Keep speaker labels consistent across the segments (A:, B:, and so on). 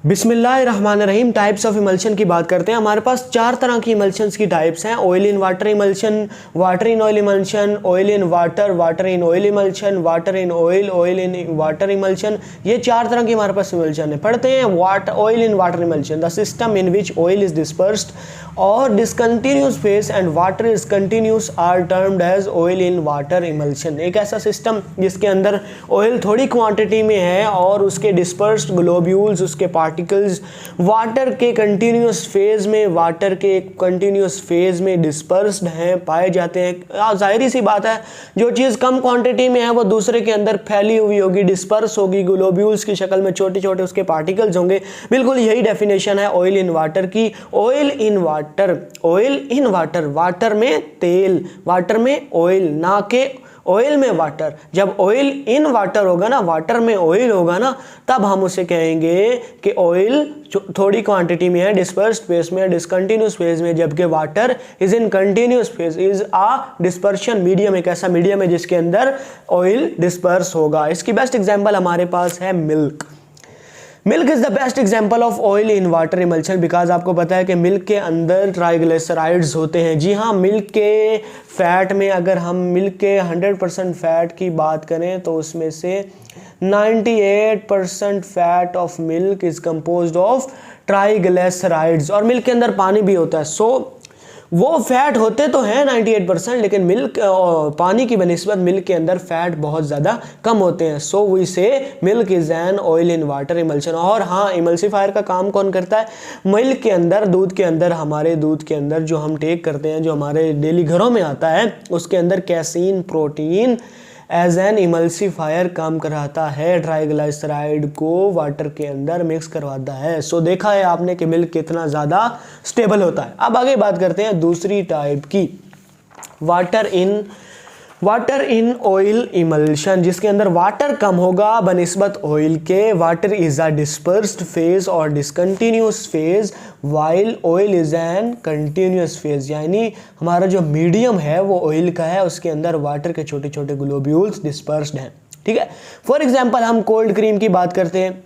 A: बिस्मिल्लाहिर्रहमानिर्रहीम। Types of emulsion की बात करते हैं। हमारे पास 4 तरह की इमल्शंस की टाइप्स हैं। Oil in water emulsion, water in oil emulsion, oil in water, water in oil emulsion, water in oil, oil in water emulsion. ये 4 तरह की हमारे पास इमल्शन है। पढ़ते हैं water oil in water emulsion, the system in which oil is dispersed और discontinuous phase and water is continuous are termed as oil in water emulsion. एक ऐसा सिस्टम जिसके अंदर ऑयल थोड़ी क्वांटिटी में है और उसके डिस्पर्स्ड ग्लोब्यूल्स, उसके पार्टिकल्स वाटर के कंटिन्यूस फेज में, वाटर के कंटिन्यूस फेज में डिस्पर्स्ड हैं, पाए जाते हैं। जाहिर सी बात है, जो चीज़ कम क्वांटिटी में है वो दूसरे के अंदर फैली हुई होगी, डिस्पर्स होगी, ग्लोब्यूल्स की शक्ल में छोटे छोटे उसके पार्टिकल्स होंगे। बिल्कुल यही डेफिनेशन है ऑयल इन वाटर की। Oil in water, oil in water, water में तेल, वाटर में ऑयल, ना के ऑयल में वाटर। जब ऑयल इन वाटर होगा ना, वाटर में ऑयल होगा ना, तब हम उसे कहेंगे कि ऑयल थोड़ी क्वांटिटी में है, डिस्पर्स्ड फेज में, डिसकंटिन्यूस फेज में, जबकि water is in continuous phase, is a dispersion medium. एक ऐसा मीडियम है जिसके अंदर ऑयल डिस्पर्स होगा। इसकी बेस्ट एग्जांपल हमारे पास है milk. Milk is the best example of oil in water emulsion, because आपको पता है कि मिल्क के अंदर ट्राइग्लिसराइड्स होते हैं। जी हाँ, मिल्क के फैट में अगर हम मिल्क के 100% फैट की बात करें तो उसमें से 98% fat of milk is composed of triglycerides. और मिल्क के अंदर पानी भी होता है। सो वो फैट होते तो हैं 98%, लेकिन मिल्क पानी की बनिस्बत मिल्क के अंदर फैट बहुत ज़्यादा कम होते हैं। सो वी से milk is an oil in water emulsion. और हाँ, इमल्सीफायर का काम कौन करता है? मिल्क के अंदर, दूध के अंदर, हमारे दूध के अंदर जो हम टेक करते हैं, जो हमारे डेली घरों में आता है, उसके अंदर casein protein as an emulsifier काम कराता है, ट्राइग्लिसराइड को वाटर के अंदर मिक्स करवाता है। सो देखा है आपने कि मिल्क कितना ज़्यादा स्टेबल होता है। अब आगे बात करते हैं दूसरी टाइप की, वाटर इन ऑयल इमल्शन, जिसके अंदर वाटर कम होगा बनिस्बत ऑयल के। Water is a dispersed phase और discontinuous phase while oil is an continuous phase. यानी हमारा जो मीडियम है वो ऑयल का है, उसके अंदर वाटर के छोटे छोटे ग्लोब्यूल्स डिस्पर्स्ड हैं। ठीक है। फॉर एग्जांपल हम कोल्ड क्रीम की बात करते हैं।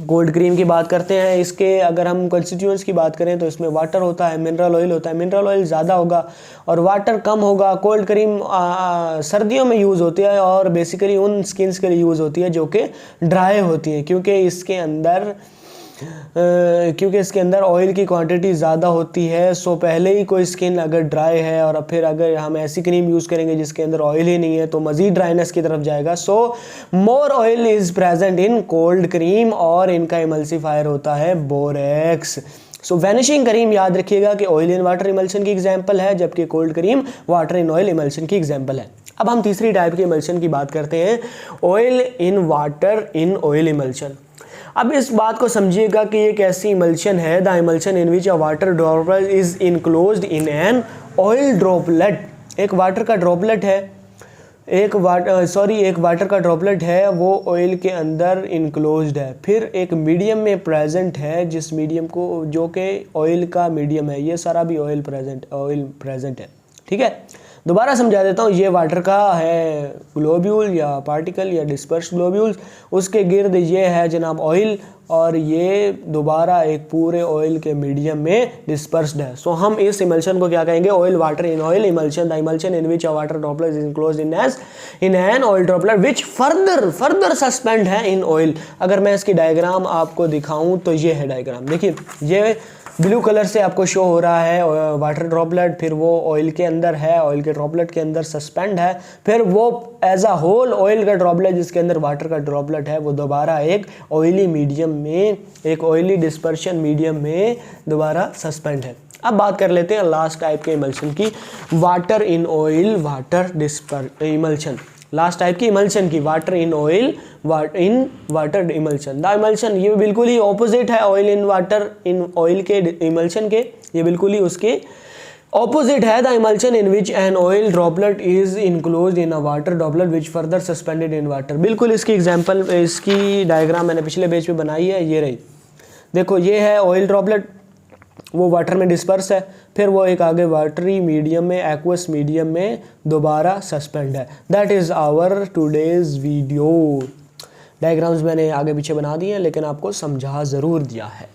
A: कोल्ड क्रीम की बात करते हैं, इसके अगर हम कंस्टिट्यूएंट्स की बात करें तो इसमें वाटर होता है, मिनरल ऑयल होता है। मिनरल ऑयल ज़्यादा होगा और वाटर कम होगा। कोल्ड क्रीम सर्दियों में यूज़ होती है और बेसिकली उन स्किन्स के लिए यूज़ होती है जो कि ड्राई होती हैं, क्योंकि इसके अंदर ऑयल की क्वांटिटी ज़्यादा होती है। सो पहले ही कोई स्किन अगर ड्राई है और फिर अगर हम ऐसी क्रीम यूज़ करेंगे जिसके अंदर ऑयल ही नहीं है तो मज़ीद ड्राइनेस की तरफ जाएगा। So more oil is present in cold cream और इनका इमल्सीफायर होता है बोरेक्स। सो वैनिशिंग क्रीम याद रखिएगा कि ऑयल इन वाटर इमल्शन की एग्जाम्पल है, जबकि cold cream water in oil emulsion की एग्जाम्पल है। अब हम तीसरी टाइप की इमल्शन की बात करते हैं, oil in water in oil emulsion. अब इस बात को समझिएगा कि एक ऐसी इमल्शन है, the emulsion in which a water droplet is enclosed in an oil droplet. एक वाटर का ड्रॉपलेट है, एक वाटर का ड्रॉपलेट है, वो ऑयल के अंदर इनक्लोज्ड है। फिर एक मीडियम में प्रेजेंट है, जिस मीडियम को, जो कि ऑयल का मीडियम है, ये सारा भी ऑयल प्रेजेंट है। ठीक है, दोबारा समझा देता हूँ। ये वाटर का है ग्लोब्यूल या पार्टिकल या डिस्पर्स ग्लोब्यूल्स, उसके गिर्द ये है जनाब ऑयल, और ये दोबारा एक पूरे ऑयल के मीडियम में डिस्पर्स्ड है। सो हम इस इमल्शन को क्या कहेंगे? Oil water in oil emulsion, the emulsion in which a water droplet is enclosed in an oil droplet which further suspend है इन ऑयल। अगर मैं इसकी डायग्राम आपको दिखाऊं तो ये है डायग्राम, देखिए ये ब्लू कलर से आपको शो हो रहा है वाटर ड्रॉपलेट, फिर वो ऑयल के अंदर है, ऑयल के ड्रॉपलेट के अंदर सस्पेंड है, फिर वो एज अ होल ऑयल का ड्रॉपलेट जिसके अंदर वाटर का ड्रॉपलेट है वो दोबारा एक ऑयली मीडियम में, एक ऑयली डिस्पर्शन मीडियम में दोबारा सस्पेंड है। अब बात कर लेते हैं लास्ट टाइप के इमल्शन की, water in oil water emulsion. Last type की इमल्शन की, water in oil water emulsion. The emulsion ये बिल्कुल ही ऑपोजिट है oil in water in oil के इमल्शन के, ये बिल्कुल ही उसके ऑपोजिट है। The emulsion in which an oil droplet is enclosed in a water droplet which further suspended in water. बिल्कुल इसकी एग्जांपल, इसकी डायग्राम मैंने पिछले पेज पे बनाई है, ये रही। देखो ये है ऑयल ड्रॉपलेट, वो वाटर में डिस्पर्स है, फिर वो एक आगे वाटरी मीडियम में, एक्वस मीडियम में दोबारा सस्पेंड है। That is our today's video. Diagrams मैंने आगे पीछे बना दिए हैं, लेकिन आपको समझा ज़रूर दिया है।